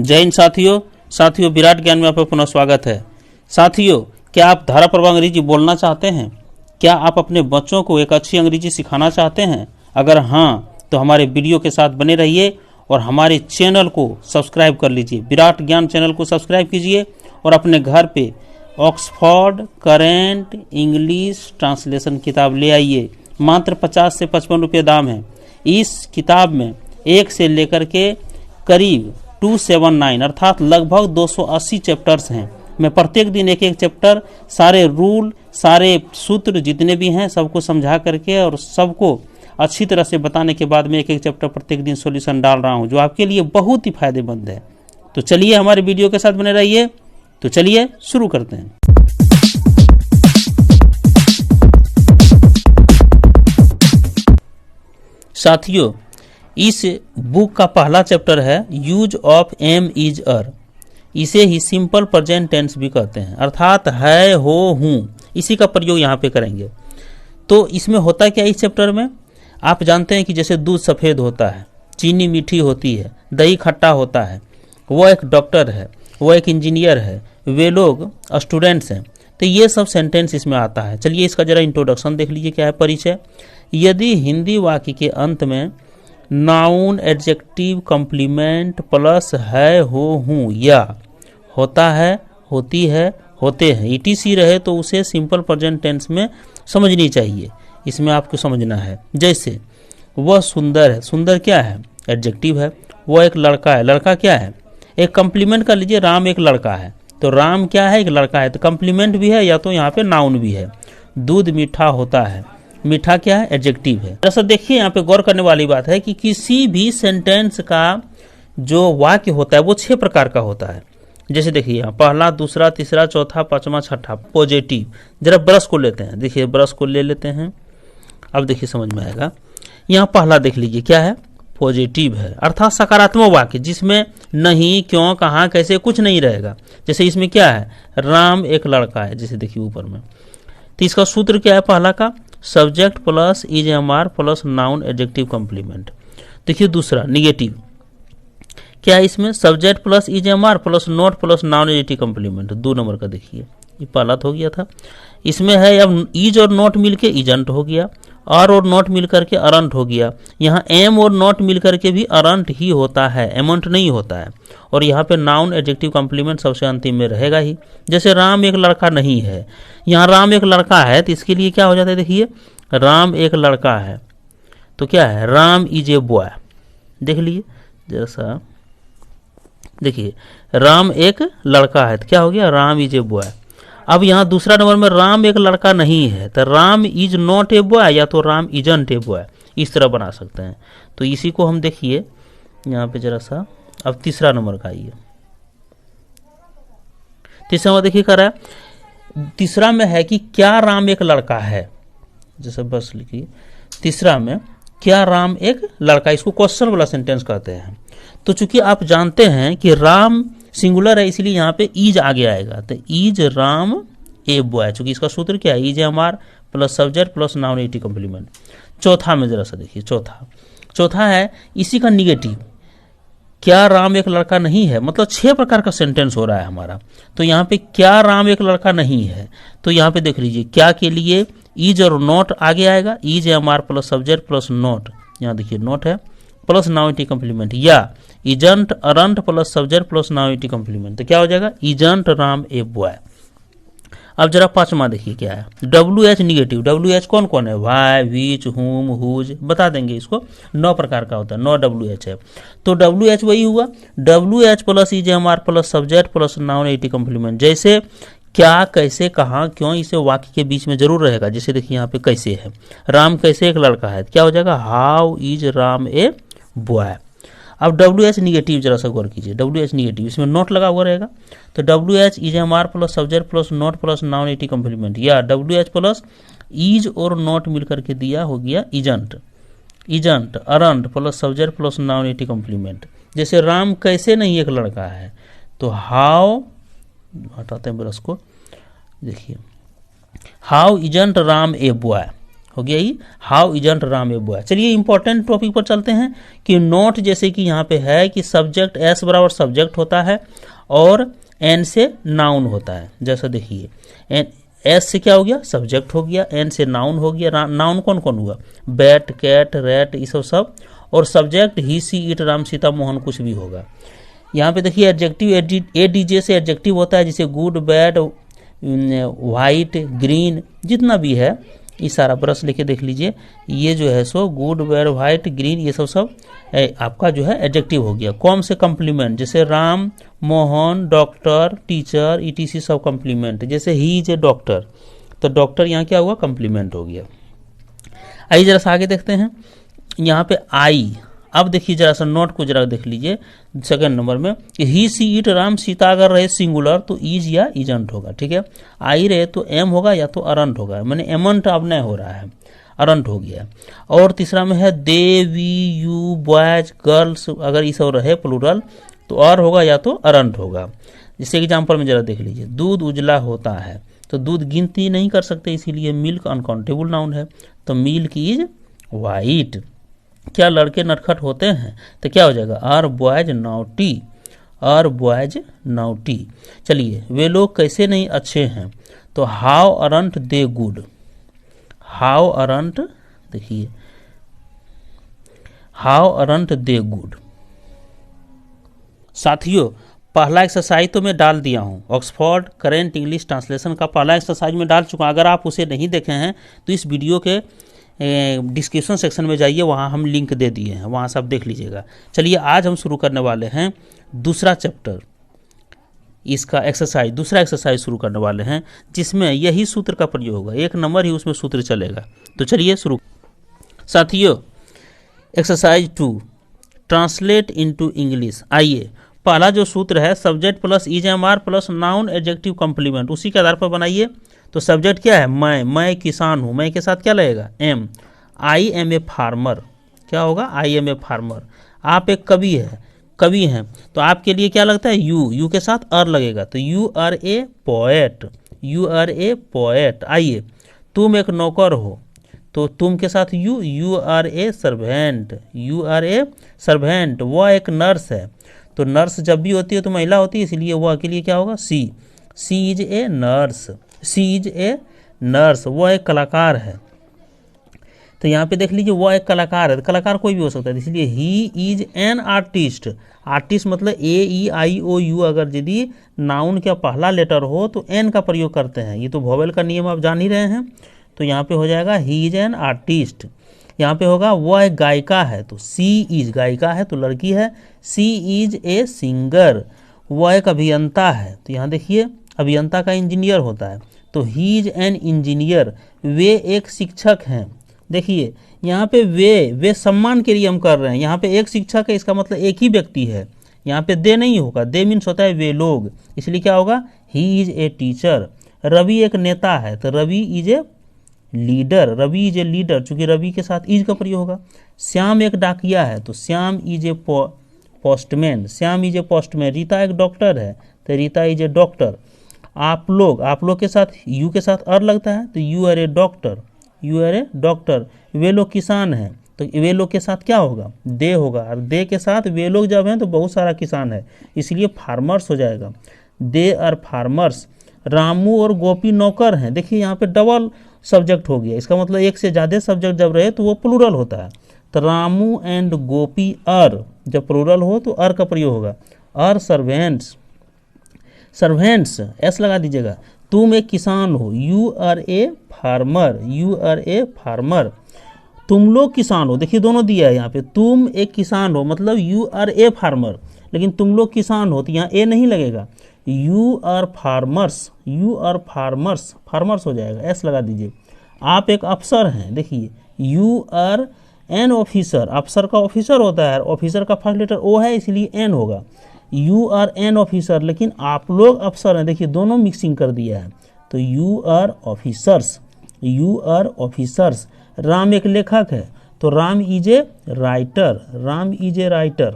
जय हिंद साथियों विराट ज्ञान में आपका पुनः स्वागत है। साथियों, क्या आप धारा प्रवाह अंग्रेजी बोलना चाहते हैं? क्या आप अपने बच्चों को एक अच्छी अंग्रेजी सिखाना चाहते हैं? अगर हाँ, तो हमारे वीडियो के साथ बने रहिए और हमारे चैनल को सब्सक्राइब कर लीजिए। विराट ज्ञान चैनल को सब्सक्राइब कीजिए और अपने घर पे ऑक्सफोर्ड करेंट इंग्लिश ट्रांसलेशन किताब ले आइए। मात्र 50 से 55 रुपये दाम है। इस किताब में 1 से लेकर के करीब 279 अर्थात लगभग 280 चैप्टर्स हैं। मैं प्रत्येक दिन एक एक चैप्टर, सारे रूल, सारे सूत्र जितने भी हैं सबको समझा करके और सबको अच्छी तरह से बताने के बाद में एक एक चैप्टर प्रत्येक दिन सॉल्यूशन डाल रहा हूं, जो आपके लिए बहुत ही फायदेमंद है। तो चलिए हमारे वीडियो के साथ बने रहिए। तो चलिए शुरू करते हैं। साथियों, इस बुक का पहला चैप्टर है यूज ऑफ एम इज अर। इसे ही सिंपल प्रेजेंट टेंस भी कहते हैं, अर्थात है, हो, हूं, इसी का प्रयोग यहाँ पे करेंगे। तो इसमें होता क्या इस चैप्टर में? आप जानते हैं कि जैसे दूध सफ़ेद होता है, चीनी मीठी होती है, दही खट्टा होता है। वो एक डॉक्टर है, वो एक इंजीनियर है, वे लोग स्टूडेंट्स हैं। तो ये सब सेंटेंस इसमें आता है। चलिए इसका जरा इंट्रोडक्शन देख लीजिए, क्या है परिचय। यदि हिंदी वाक्य के अंत में नाउन एडजेक्टिव कॉम्प्लीमेंट प्लस है, हो, हूँ या होता है, होती है, होते हैं etc रहे तो उसे सिंपल प्रेजेंट टेंस में समझनी चाहिए। इसमें आपको समझना है, जैसे वह सुंदर है। सुंदर क्या है? एडजेक्टिव है। वह एक लड़का है। लड़का क्या है? एक कॉम्प्लीमेंट कर लीजिए, राम एक लड़का है। तो राम क्या है? एक लड़का है। तो कॉम्प्लीमेंट भी है या तो यहाँ पे नाउन भी है। दूध मीठा होता है। मीठा क्या है? एडजेक्टिव है। दरअसल देखिए, यहाँ पे गौर करने वाली बात है कि किसी भी सेंटेंस का जो वाक्य होता है वो 6 प्रकार का होता है। जैसे देखिए यहाँ पहला, दूसरा, तीसरा, चौथा, पांचवा, छठा। पॉजिटिव। जरा ब्रश को लेते हैं, देखिए ब्रश को ले लेते हैं। अब देखिए समझ में आएगा। यहाँ पहला देख लीजिए क्या है? पॉजिटिव है, अर्थात सकारात्मक वाक्य जिसमें नहीं, क्यों, कहाँ, कैसे कुछ नहीं रहेगा। जैसे इसमें क्या है? राम एक लड़का है, जैसे देखिए ऊपर में। तो इसका सूत्र क्या है पहला का? Subject plus is am are plus noun adjective complement. देखिए दूसरा निगेटिव क्या है? इसमें subject plus is am are plus not plus noun adjective complement. 2 number का देखिए, ये पहला तो हो गया था। इसमें है अब इज और नोट मिलके इजंट हो गया, और नोट मिल करके अरंट हो गया। यहाँ एम और नोट मिल करके भी अरंट ही होता है, एमंट नहीं होता है। और यहाँ पे नाउन एडजेक्टिव कॉम्प्लीमेंट सबसे अंतिम में रहेगा ही। जैसे राम एक लड़का नहीं है, यहाँ राम एक लड़का है, तो इसके लिए क्या हो जाता है? देखिए राम एक लड़का है तो क्या है? Ram is a boy. देख लीजिए जैसा, देखिए राम एक लड़का है तो क्या हो गया? Ram is A boy. अब यहाँ दूसरा नंबर में राम एक लड़का नहीं है, तो Ram is not a boy या तो राम इजंट ए बॉय, इस तरह बना सकते हैं। तो इसी को हम देखिए यहाँ पे जरा सा। अब तीसरा नंबर का आइए। तीसरा नंबर देखिए कर रहा है, तीसरा में है कि क्या राम एक लड़का है, जैसे बस लिखिए तीसरा में क्या राम एक लड़का, इसको क्वेश्चन वाला सेंटेंस कहते हैं। तो चूंकि आप जानते हैं कि राम सिंगुलर है इसलिए यहाँ पे इज आगे आएगा, तो इज राम ए बॉय। चूंकि इसका सूत्र क्या है? Is am are plus subject plus noun adjective complement. चौथा में जरा सा देखिए, चौथा है इसी का निगेटिव, क्या राम एक लड़का नहीं है। मतलब 6 प्रकार का सेंटेंस हो रहा है हमारा। तो यहाँ पे क्या राम एक लड़का नहीं है, तो यहाँ पे देख लीजिए क्या के लिए इज और नोट आगे आएगा, is am are plus subject plus not, यहाँ देखिए नोट है, प्लस नाउन एडजेक्टिव कॉम्प्लीमेंट, या isn't aren't plus subject plus noun adjective complement. तो क्या हो जाएगा? Isn't Ram a boy. अब जरा पांचवा देखिए क्या है? WH negative. WH कौन कौन है? वाई, विच, हुम, हुज, बता देंगे इसको। 9 प्रकार का होता है, 9 WH है। तो WH वही हुआ, WH plus is am are plus subject plus noun adjective complement. जैसे क्या, कैसे, कहाँ, क्यों, इसे वाक्य के बीच में जरूर रहेगा। जैसे देखिए यहाँ पे कैसे है, राम कैसे एक लड़का है, क्या हो जाएगा? How is Ram a boy. अब WH निगेटिव जरा सा गौर कीजिए, WH निगेटिव इसमें नोट लगा हुआ रहेगा। तो WH is am are plus subject plus not plus noun adjective complement, या WH प्लस इज और नोट मिल करके दिया हो गया isn't aren't plus subject plus noun adjective complement. जैसे राम कैसे नहीं एक लड़का है, तो हाउ, हटाते हैं ब्रश को, देखिए how isn't Ram a boy. हो गया ही how isn't Ram a boy. चलिए इंपॉर्टेंट टॉपिक पर चलते हैं कि नोट, जैसे कि यहाँ पे है कि सब्जेक्ट एस बराबर सब्जेक्ट होता है और एन से नाउन होता है। जैसा देखिए एस से क्या हो गया, सब्जेक्ट हो गया, एन से नाउन हो गया। नाउन कौन कौन हुआ, बैट, कैट, रैट, ये सब, और subject he, she, it, Ram, Sita, Mohan, कुछ भी होगा। यहाँ पे देखिए एडजेक्टिव एडीजे से एडजेक्टिव होता है, जैसे गुड, बैड, वाइट, ग्रीन, जितना भी है ये सारा ब्रश लेके देख लीजिए। ये जो है so good, bad, white, green, ये सब आपका जो है एडजेक्टिव हो गया। कॉम से कम्प्लीमेंट, जैसे Ram, Mohan, doctor, teacher, etc सब कम्प्लीमेंट। जैसे ही इज ए डॉक्टर, तो डॉक्टर यहाँ क्या हुआ, कम्प्लीमेंट हो गया। आइए जरा सा आगे देखते हैं। यहाँ पे आई, अब देखिए जरा सा नोट को जरा देख लीजिए सेकंड नंबर में कि ही, सी, इट, राम, सीता अगर रहे सिंगुलर तो इज या इजंट होगा। ठीक है, आई रहे तो एम होगा या तो अरंट होगा, मैंने एमंट अब नहीं हो रहा है, अरंट हो गया। और तीसरा में है दे, वी, यू, बॉयज, गर्ल्स, अगर ये सब रहे प्लूरल तो और होगा या तो अरंट होगा। जैसे एग्जाम्पल में जरा देख लीजिए, दूध उजला होता है तो दूध गिनती नहीं कर सकते, इसीलिए मिल्क अनकाउंटेबल नाउन है, तो मिल्क इज वाइट। क्या लड़के नटखट होते हैं, तो क्या हो जाएगा, आर बॉयज नाउटी, आर बॉयज नाउटी। चलिए वे लोग कैसे नहीं अच्छे हैं, तो how aren't they good, how aren't, देखिए हाउ अरंट दे गुड। साथियों पहला एक्सरसाइज तो मैं डाल दिया हूँ, ऑक्सफोर्ड करेंट इंग्लिश ट्रांसलेशन का पहला एक्सरसाइज में डाल चुका हूँ। अगर आप उसे नहीं देखे हैं तो इस वीडियो के डिस्क्रिप्शन सेक्शन में जाइए, वहाँ हम लिंक दे दिए हैं, वहाँ से आप देख लीजिएगा। चलिए आज हम शुरू करने वाले हैं दूसरा चैप्टर, इसका एक्सरसाइज, दूसरा एक्सरसाइज शुरू करने वाले हैं जिसमें यही सूत्र का प्रयोग होगा, एक नंबर ही उसमें सूत्र चलेगा। तो चलिए शुरू। साथियों एक्सरसाइज 2, ट्रांसलेट इनटू इंग्लिश। आइए पहला जो सूत्र है subject plus is am are plus noun adjective complement, उसी के आधार पर बनाइए। तो सब्जेक्ट क्या है, मैं किसान हूँ, मैं के साथ क्या लगेगा, am. I am a farmer, क्या होगा, आई एम ए फार्मर। आप एक कवि हैं तो आपके लिए क्या लगता है, यू के साथ अर लगेगा, तो you are a poet, you are a poet. आइए तुम एक नौकर हो तो तुम के साथ you are a servant, you are a servant. वह एक नर्स है तो नर्स जब भी होती है तो महिला होती है, इसलिए वह के लिए क्या होगा, she is a nurse, she is a nurse. वह एक कलाकार है, तो यहाँ पे देख लीजिए वह एक कलाकार है, तो कलाकार कोई भी हो सकता है, इसलिए he is an artist. Artist मतलब AEIOU, अगर यदि नाउन का पहला लेटर हो तो एन का प्रयोग करते हैं, ये तो वोवेल का नियम आप जान ही रहे हैं। तो यहाँ पे हो जाएगा ही इज एन आर्टिस्ट। यहाँ पे होगा वह एक गायिका है, तो सी इज, गायिका है तो लड़की है, सी इज ए सिंगर। वह एक अभियंता है, तो यहाँ देखिए अभियंता का इंजीनियर होता है, तो ही इज एन इंजीनियर। वे एक शिक्षक हैं, देखिए यहाँ पे वे सम्मान के लिए हम कर रहे हैं, यहाँ पे एक शिक्षक है इसका मतलब एक ही व्यक्ति है, यहाँ पे दे नहीं होगा, दे मीन्स होता है वे लोग, इसलिए क्या होगा, he is a teacher. Ravi एक नेता है, तो Ravi is a leader, Ravi is a leader, चूंकि रवि के साथ इज का प्रयोग होगा। श्याम एक डाकिया है, तो Shyam is a postman, Shyam is a postman. Rita एक डॉक्टर है, तो रीता इज ए डॉक्टर। आप लोग के साथ यू के साथ अर लगता है, तो you are a doctor, you are a doctor. वे लोग किसान हैं, तो वे लोग के साथ क्या होगा, दे होगा, और दे के साथ वे लोग जब हैं तो बहुत सारा किसान है, इसलिए फार्मर्स हो जाएगा, दे आर फार्मर्स। रामू और गोपी नौकर हैं, देखिए यहाँ पे डबल सब्जेक्ट हो गया, इसका मतलब एक से ज़्यादा सब्जेक्ट जब रहे तो वो प्लूरल होता है। तो रामू एंड गोपी अर, जब प्लूरल हो तो अर का प्रयोग होगा, अर सर्वेंट्स, सर्वेंट्स एस लगा दीजिएगा। तुम एक किसान हो, you are a farmer, you are a farmer. तुम लोग किसान हो, देखिए दोनों दिया है यहाँ पे, तुम एक किसान हो मतलब यू आर ए फार्मर, लेकिन तुम लोग किसान हो तो यहाँ ए नहीं लगेगा, you are farmers, you are farmers, farmers हो जाएगा, एस लगा दीजिए। आप एक अफसर हैं, देखिए यू आर एन ऑफिसर, अफसर का ऑफिसर होता है, ऑफिसर का फर्स्ट लेटर ओ है इसलिए एन होगा, यू आर एन ऑफिसर, लेकिन आप लोग अफसर हैं, देखिए दोनों मिक्सिंग कर दिया है, तो you are officers, you are officers. Ram एक लेखक है, तो Ram is a writer, Ram is a writer.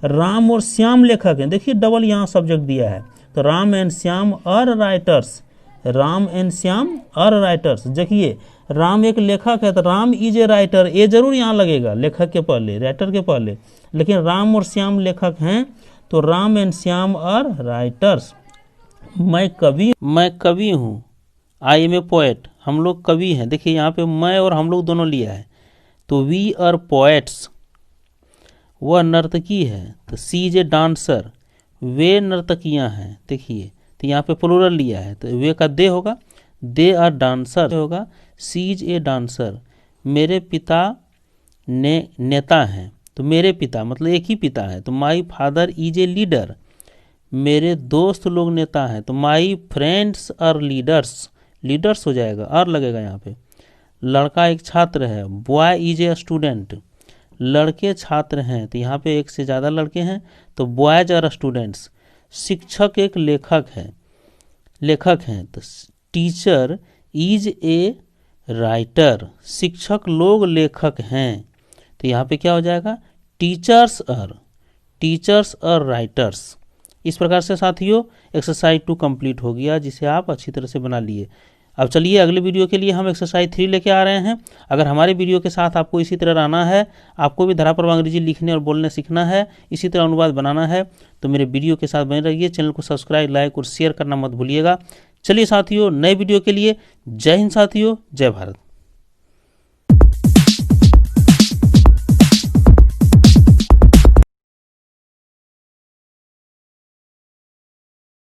Ram और श्याम लेखक हैं, देखिए डबल यहाँ सब्जेक्ट दिया है, तो Ram and Shyam are writers, Ram and Shyam are writers. देखिए राम एक लेखक है तो Ram is a writer, a जरूर यहाँ लगेगा लेखक के पहले, राइटर के पहले, लेकिन राम और श्याम लेखक हैं तो Ram and Shyam are writers. मैं कवि हूँ, आई एम ए पोएट, हम लोग कवि हैं। देखिए यहाँ पे मैं और हम लोग दोनों लिया है, तो वी आर पोएट्स। वह नर्तकी है तो सी इज ए डांसर, वे नर्तकियां हैं। देखिए तो यहाँ पे प्लूरल लिया है तो वे का दे होगा, दे आर डांसर होगा, सी इज ए डांसर। मेरे पिता नेता हैं, तो मेरे पिता मतलब एक ही पिता है, तो my father is a leader. मेरे दोस्त लोग नेता हैं, तो my friends are leaders, leaders हो जाएगा, आर लगेगा यहाँ पे। लड़का एक छात्र है, बॉय इज ए स्टूडेंट। लड़के छात्र हैं, तो यहाँ पे एक से ज़्यादा लड़के हैं तो बॉयज आर स्टूडेंट्स। शिक्षक एक लेखक हैं तो टीचर इज ए राइटर। शिक्षक लोग लेखक हैं, तो यहाँ पे क्या हो जाएगा, टीचर्स आर राइटर्स। इस प्रकार से साथियों एक्सरसाइज 2 कंप्लीट हो गया, जिसे आप अच्छी तरह से बना लिए। अब चलिए अगले वीडियो के लिए हम एक्सरसाइज 3 लेके आ रहे हैं। अगर हमारे वीडियो के साथ आपको इसी तरह रहना है, आपको भी धाराप्रवाह अंग्रेजी लिखने और बोलने सीखना है, इसी तरह अनुवाद बनाना है, तो मेरे वीडियो के साथ बने रहिए। चैनल को सब्सक्राइब, लाइक और शेयर करना मत भूलिएगा। चलिए साथियों, नए वीडियो के लिए जय हिंद साथियों, जय भारत।